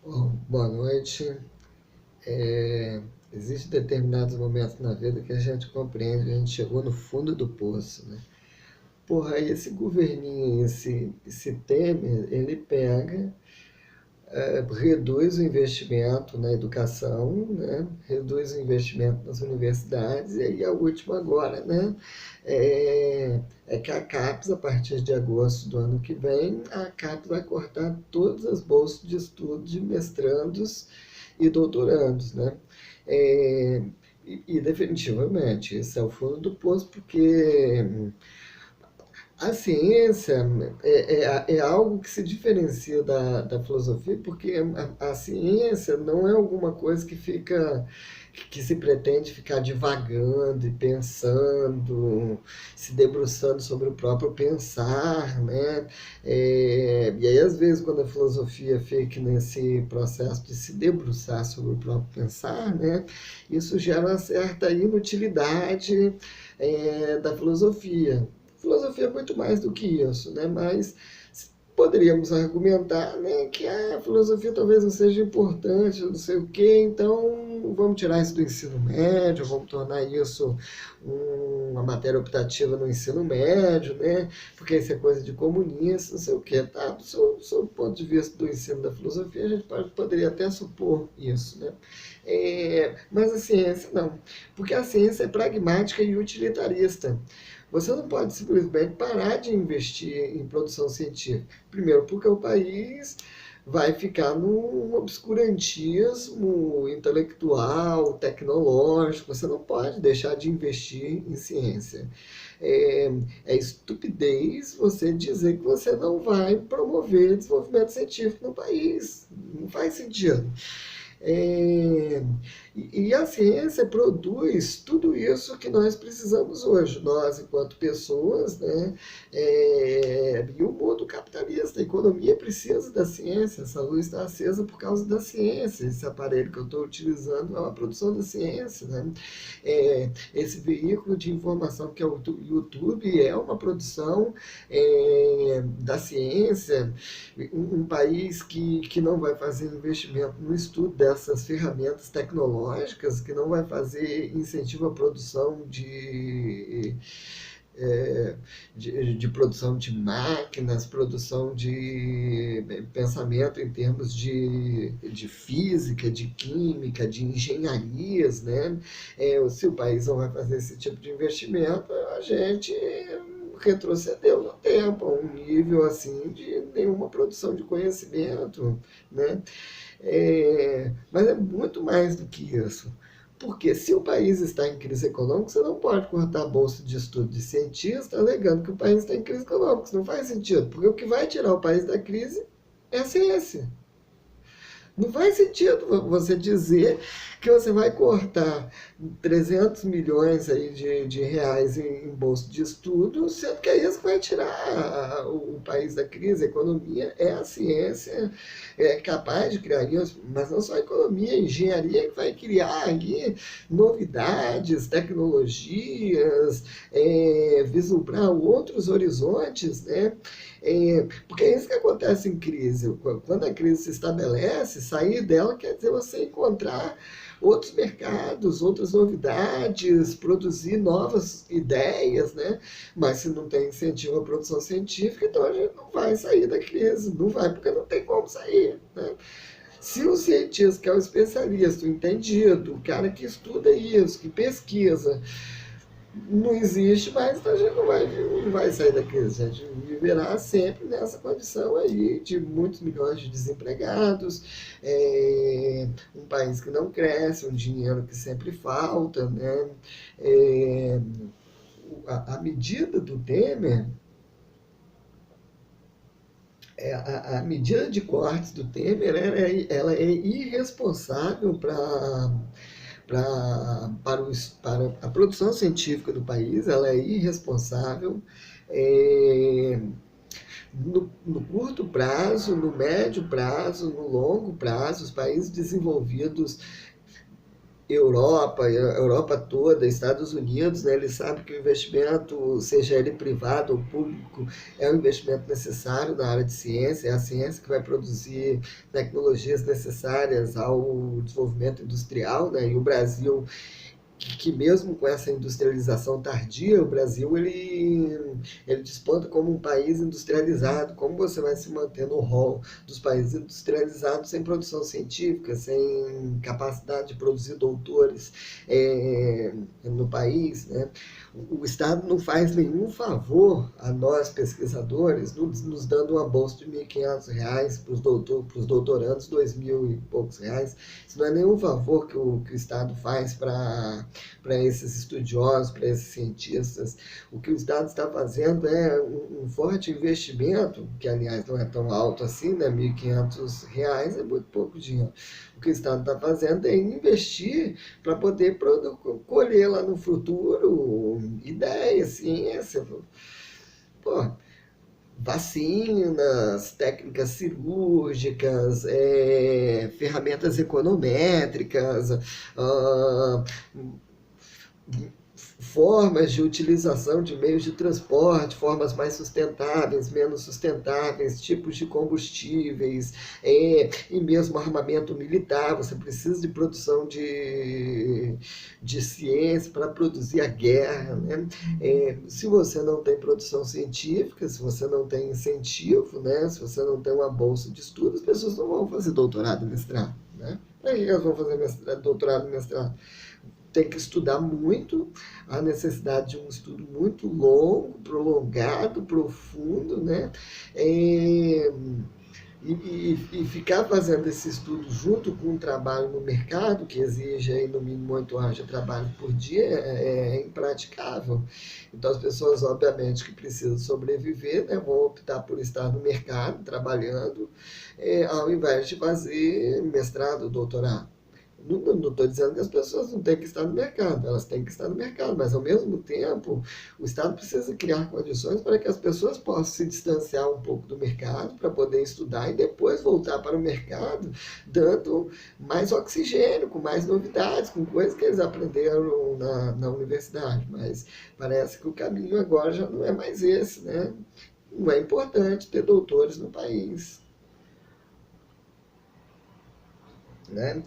Bom, boa noite. Existem determinados momentos na vida que a gente compreende que a gente chegou no fundo do poço, né? Porra, aí esse governinho, esse Temer, ele pega, reduz o investimento na educação, né? Reduz o investimento nas universidades, e aí a última agora, né? É que a CAPES, a partir de agosto do ano que vem, a CAPES vai cortar todas as bolsas de estudo de mestrandos e doutorandos, né? É, definitivamente, esse é o fundo do poço, porque a ciência é algo que se diferencia da filosofia, porque a ciência não é alguma coisa que se pretende ficar divagando e pensando, se debruçando sobre o próprio pensar, né? E aí, às vezes, quando a filosofia fica nesse processo de se debruçar sobre o próprio pensar, né? Isso gera uma certa inutilidade da filosofia. Filosofia é muito mais do que isso, né? Mas poderíamos argumentar, né, que a filosofia talvez não seja importante, não sei o quê, então vamos tirar isso do ensino médio, vamos tornar isso uma matéria optativa no ensino médio, né? Porque isso é coisa de comunista, não sei o quê, tá? Sob o ponto de vista do ensino da filosofia, a gente poderia até supor isso, né? Mas a ciência não, porque a ciência é pragmática e utilitarista. Você não pode simplesmente parar de investir em produção científica. Primeiro, porque o país vai ficar num obscurantismo intelectual, tecnológico. Você não pode deixar de investir em ciência. É, é estupidez você dizer que você não vai promover desenvolvimento científico no país. Não faz sentido. É, a ciência produz tudo isso que nós precisamos hoje, nós enquanto pessoas, né? E o mundo capitalista, a economia precisa da ciência, essa luz está acesa por causa da ciência, esse aparelho que eu estou utilizando é uma produção da ciência, né? Esse veículo de informação que é o YouTube é uma produção da ciência. Um país que não vai fazer investimento no estudo dessas ferramentas tecnológicas, que não vai fazer incentivo à produção de produção de máquinas, produção de pensamento em termos de física, de química, de engenharias, né? Se o país não vai fazer esse tipo de investimento, a gente retrocedeu no tempo, a um nível assim de nenhuma produção de conhecimento, né? Mas é muito mais do que isso. Porque se o país está em crise econômica, você não pode cortar a bolsa de estudo de cientista alegando que o país está em crise econômica. Isso não faz sentido, porque o que vai tirar o país da crise é a ciência. Não faz sentido você dizer que você vai cortar 300 milhões aí de reais em bolsa de estudo, sendo que é isso que vai tirar o país da crise. A economia é a ciência, é capaz de criar isso, mas não só a economia, a engenharia que vai criar aqui novidades, tecnologias, vislumbrar outros horizontes, né? Porque é isso que acontece em crise. Quando a crise se estabelece, sair dela quer dizer você encontrar outros mercados, outras novidades, produzir novas ideias, né? Mas se não tem incentivo à produção científica, então a gente não vai sair da crise, não vai porque não tem como sair, né? Se o cientista, que é o especialista, o entendido, o cara que estuda isso, que pesquisa, não existe mais, então a gente não vai sair da crise. A gente viverá sempre nessa condição aí de muitos milhões de desempregados, um país que não cresce, um dinheiro que sempre falta, né? É, a medida do Temer, a medida de cortes do Temer, ela é irresponsável para a produção científica do país, ela é irresponsável. É, no curto prazo, no médio prazo, no longo prazo, os países desenvolvidos Europa toda, Estados Unidos, né, eles sabem que o investimento, seja ele privado ou público, é um investimento necessário na área de ciência, é a ciência que vai produzir tecnologias necessárias ao desenvolvimento industrial, né, e o Brasil que mesmo com essa industrialização tardia, o Brasil ele desponta como um país industrializado. Como você vai se manter no rol dos países industrializados sem produção científica, sem capacidade de produzir doutores no país, né? O Estado não faz nenhum favor a nós, pesquisadores, nos dando uma bolsa de R$ 1.500 para os doutorandos, 2.000 e poucos reais. Isso não é nenhum favor que o Estado faz para esses estudiosos, para esses cientistas. O que o Estado está fazendo é um forte investimento, que aliás não é tão alto assim, né? R$ 1.500 é muito pouco dinheiro. O que o Estado está fazendo é investir para poder colher lá no futuro ideias, ciência. Pô, vacinas, técnicas cirúrgicas, ferramentas econométricas, uh, formas de utilização de meios de transporte, formas mais sustentáveis, menos sustentáveis, tipos de combustíveis, e mesmo armamento militar. Você precisa de produção de ciência para produzir a guerra, né? Se você não tem produção científica, se você não tem incentivo, né? Se você não tem uma bolsa de estudo, as pessoas não vão fazer doutorado e mestrado, né? Para que elas vão fazer doutorado e mestrado? Tem que estudar muito, a necessidade de um estudo muito longo, prolongado, profundo, né? E ficar fazendo esse estudo junto com um trabalho no mercado, que exige aí, no mínimo 8 horas de trabalho por dia, é impraticável. Então, as pessoas, obviamente, que precisam sobreviver, né, vão optar por estar no mercado, trabalhando, ao invés de fazer mestrado, doutorado. Não estou dizendo que as pessoas não têm que estar no mercado, elas têm que estar no mercado, mas ao mesmo tempo o Estado precisa criar condições para que as pessoas possam se distanciar um pouco do mercado para poder estudar e depois voltar para o mercado, dando mais oxigênio, com mais novidades, com coisas que eles aprenderam na universidade. Mas parece que o caminho agora já não é mais esse, né? Não é importante ter doutores no país. Né?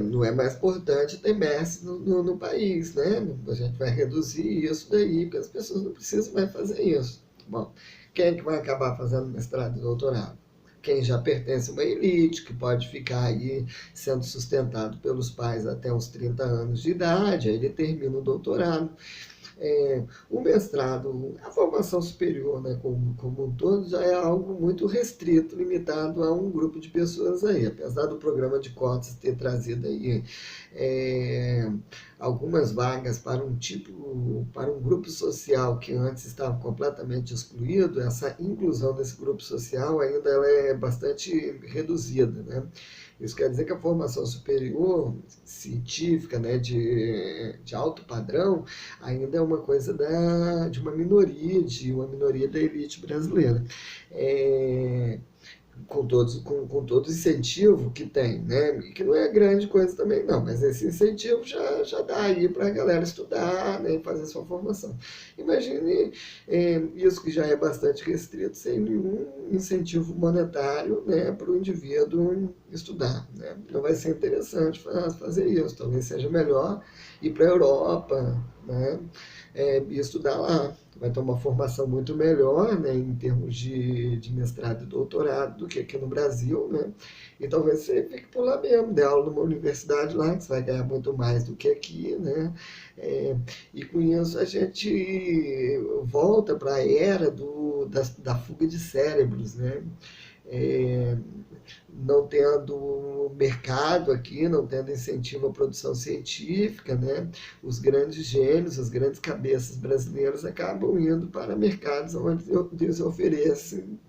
Não é mais importante ter mestre no país, né? A gente vai reduzir isso daí, porque as pessoas não precisam mais fazer isso. Bom, quem é que vai acabar fazendo mestrado e doutorado? Quem já pertence a uma elite, que pode ficar aí sendo sustentado pelos pais até uns 30 anos de idade, aí ele termina o doutorado. O mestrado, a formação superior, né, como um todo, já é algo muito restrito, limitado a um grupo de pessoas aí. Apesar do programa de cotas ter trazido aí é, algumas vagas para um grupo social que antes estava completamente excluído, essa inclusão desse grupo social ainda ela é bastante reduzida, né? Isso quer dizer que a formação superior, científica, né, de alto padrão, ainda é uma coisa de uma minoria da elite brasileira. É, com todo o incentivo que tem, né? E que não é grande coisa também, não, mas esse incentivo já dá aí para a galera estudar, né, e fazer sua formação. Imagine isso que já é bastante restrito, sem nenhum incentivo monetário, né, para o indivíduo estudar, né? Não vai ser interessante fazer isso, talvez seja melhor ir para a Europa, né, e estudar lá. Vai ter uma formação muito melhor, né, em termos de mestrado e doutorado do que aqui no Brasil, né? E talvez você fique por lá mesmo, dê aula numa universidade lá, que você vai ganhar muito mais do que aqui, né? E com isso a gente volta para a era da fuga de cérebros, né? É, não tendo mercado aqui, não tendo incentivo à produção científica, né? Os grandes gênios, as grandes cabeças brasileiras acabam indo para mercados onde lhes oferecem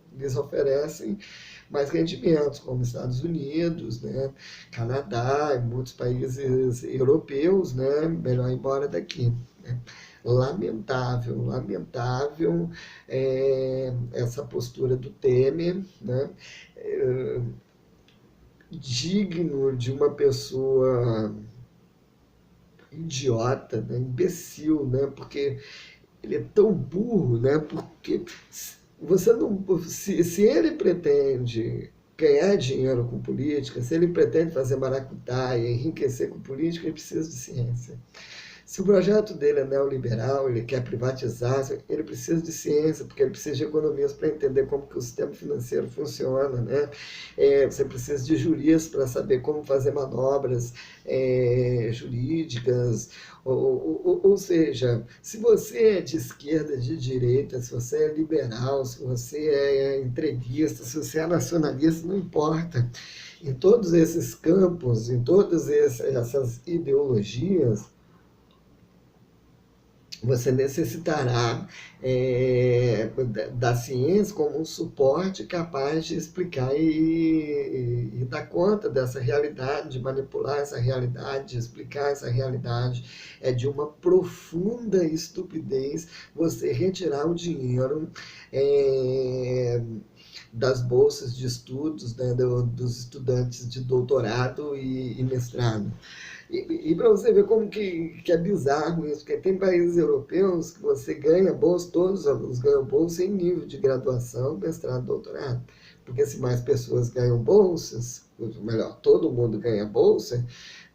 mais rendimentos, como Estados Unidos, né? Canadá e muitos países europeus, né? Melhor ir embora daqui, né? Lamentável, lamentável essa postura do Temer, né? digno de uma pessoa idiota, né? Imbecil, né? Porque ele é tão burro, né? Porque você não, se ele pretende ganhar dinheiro com política, se ele pretende fazer maracutaia, enriquecer com política, ele precisa de ciência. Se o projeto dele é neoliberal, ele quer privatizar, ele precisa de ciência, porque ele precisa de economias para entender como que o sistema financeiro funciona, né? Você precisa de juristas para saber como fazer manobras jurídicas, ou seja, se você é de esquerda, de direita, se você é liberal, se você é entreguista, se você é nacionalista, não importa. Em todos esses campos, em todas essas ideologias, você necessitará da ciência como um suporte capaz de explicar e dar conta dessa realidade, de manipular essa realidade, de explicar essa realidade. É de uma profunda estupidez você retirar o dinheiro das bolsas de estudos, né, dos estudantes de doutorado e mestrado. E para você ver como que é bizarro isso, porque tem países europeus que você ganha bolsa, todos os alunos ganham bolsa em nível de graduação, mestrado, doutorado. Porque se mais pessoas ganham bolsas, melhor, todo mundo ganha bolsa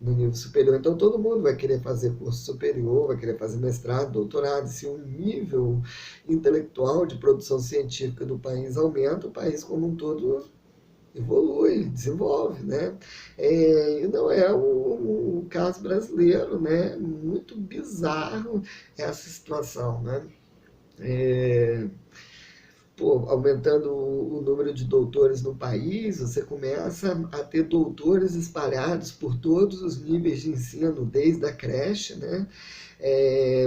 no nível superior, então todo mundo vai querer fazer curso superior, vai querer fazer mestrado, doutorado. Se o nível intelectual de produção científica do país aumenta, o país como um todo evolui, desenvolve, né? E não é o caso brasileiro, né? Muito bizarro essa situação, né? É, aumentando o número de doutores no país, você começa a ter doutores espalhados por todos os níveis de ensino, desde a creche, né?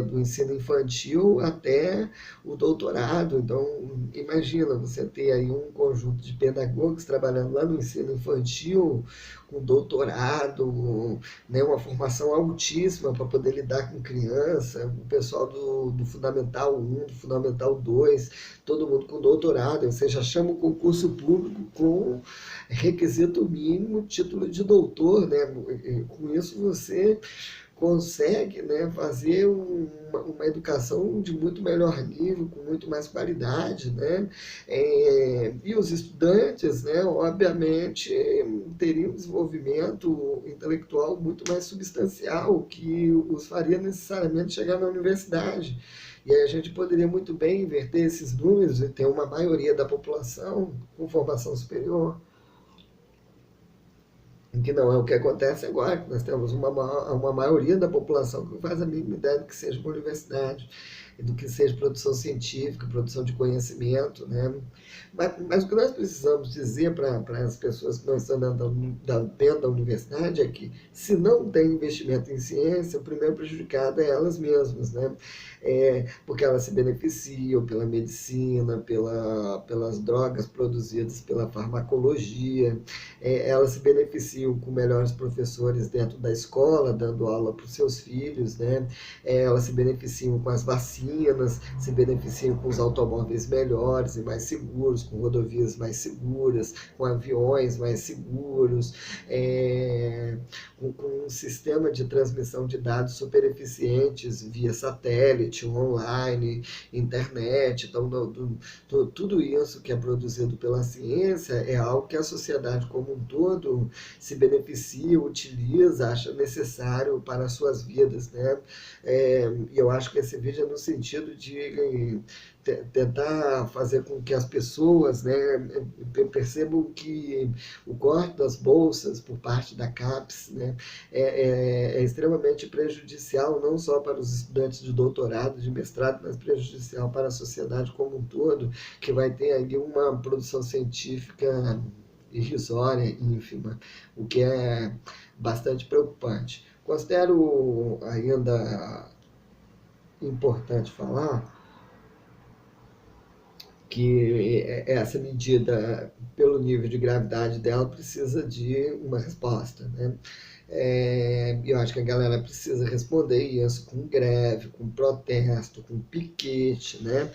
Do ensino infantil até o doutorado. Então, imagina você ter aí um conjunto de pedagogos trabalhando lá no ensino infantil, com doutorado, né, uma formação altíssima para poder lidar com criança, o pessoal do Fundamental 1, do Fundamental 2, todo mundo com doutorado. Você já chama o concurso público com requisito mínimo, título de doutor, né? Com isso você consegue, né, fazer uma educação de muito melhor nível, com muito mais qualidade, né? E os estudantes, né, obviamente, teriam um desenvolvimento intelectual muito mais substancial, que os faria necessariamente chegar na universidade. E aí a gente poderia muito bem inverter esses números e ter uma maioria da população com formação superior, que não é o que acontece agora, que nós temos uma maioria da população que não faz a mínima ideia do que seja uma universidade, e do que seja produção científica, produção de conhecimento, né? Mas o que nós precisamos dizer para as pessoas que não estão dentro da universidade é que, se não tem investimento em ciência, o primeiro prejudicado é elas mesmas, né? Porque elas se beneficiam pela medicina, pelas drogas produzidas pela farmacologia, elas se beneficiam com melhores professores dentro da escola, dando aula para os seus filhos, né? Elas se beneficiam com as vacinas, se beneficiam com os automóveis melhores e mais seguros, com rodovias mais seguras, com aviões mais seguros, com um sistema de transmissão de dados super eficientes via satélite, online, internet. Então, tudo isso que é produzido pela ciência é algo que a sociedade como um todo se beneficia, utiliza, acha necessário para as suas vidas, né? E eu acho que esse vídeo é no sentido de tentar fazer com que as pessoas, né, percebam que o corte das bolsas por parte da CAPES, né, é extremamente prejudicial, não só para os estudantes de doutorado, de mestrado, mas prejudicial para a sociedade como um todo, que vai ter ali uma produção científica irrisória, ínfima, o que é bastante preocupante. Considero ainda importante falar que essa medida, pelo nível de gravidade dela, precisa de uma resposta, né? Eu acho que a galera precisa responder isso com greve, com protesto, com piquete, né?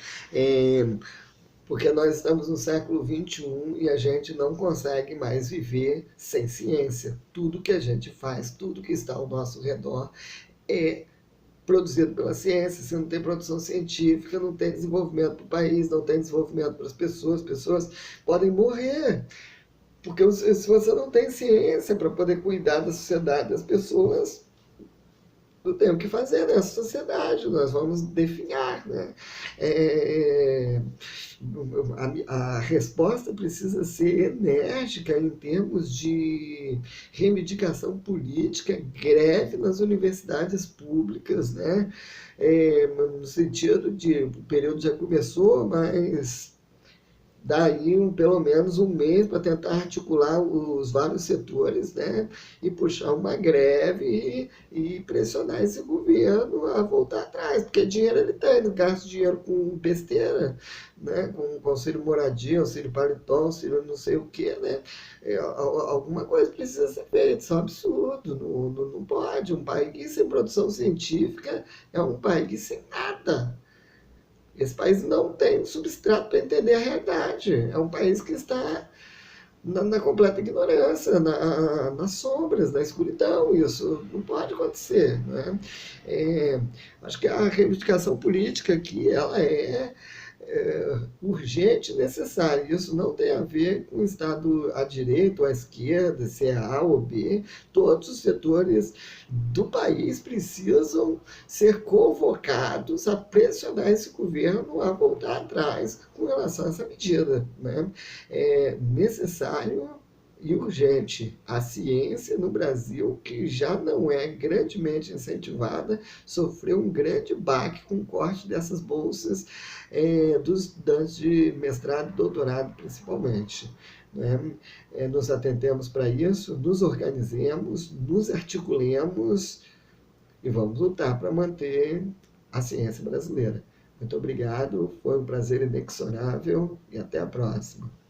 porque nós estamos no século XXI e a gente não consegue mais viver sem ciência. Tudo que a gente faz, tudo que está ao nosso redor é produzido pela ciência. Se não tem produção científica, não tem desenvolvimento para o país, não tem desenvolvimento para as pessoas podem morrer. Porque se você não tem ciência para poder cuidar da sociedade das pessoas, não tem o que fazer nessa sociedade, nós vamos definhar. Né? É, a resposta precisa ser enérgica em termos de reivindicação política, greve nas universidades públicas, né? No sentido de o período já começou, mas daí pelo menos um mês para tentar articular os vários setores, né, e puxar uma greve e pressionar esse governo a voltar atrás, porque dinheiro ele tem, não gasta dinheiro com besteira, né, com auxílio moradia, auxílio paletó, auxílio não sei o que, né, alguma coisa precisa ser feita, isso é um absurdo, não pode, um país sem produção científica é um país sem nada. Esse país não tem substrato para entender a realidade. É um país que está na completa ignorância, nas sombras, na escuridão. Isso não pode acontecer. Né? Acho que a reivindicação política aqui ela é urgente e necessária. Isso não tem a ver com o Estado à direita ou à esquerda, se é A ou B. Todos os setores do país precisam ser convocados a pressionar esse governo a voltar atrás com relação a essa medida. Né? É necessário e urgente. A ciência no Brasil, que já não é grandemente incentivada, sofreu um grande baque com o corte dessas bolsas dos estudantes de mestrado e doutorado, principalmente. Né? Nos atentemos para isso, nos organizemos, nos articulemos e vamos lutar para manter a ciência brasileira. Muito obrigado, foi um prazer inexorável e até a próxima.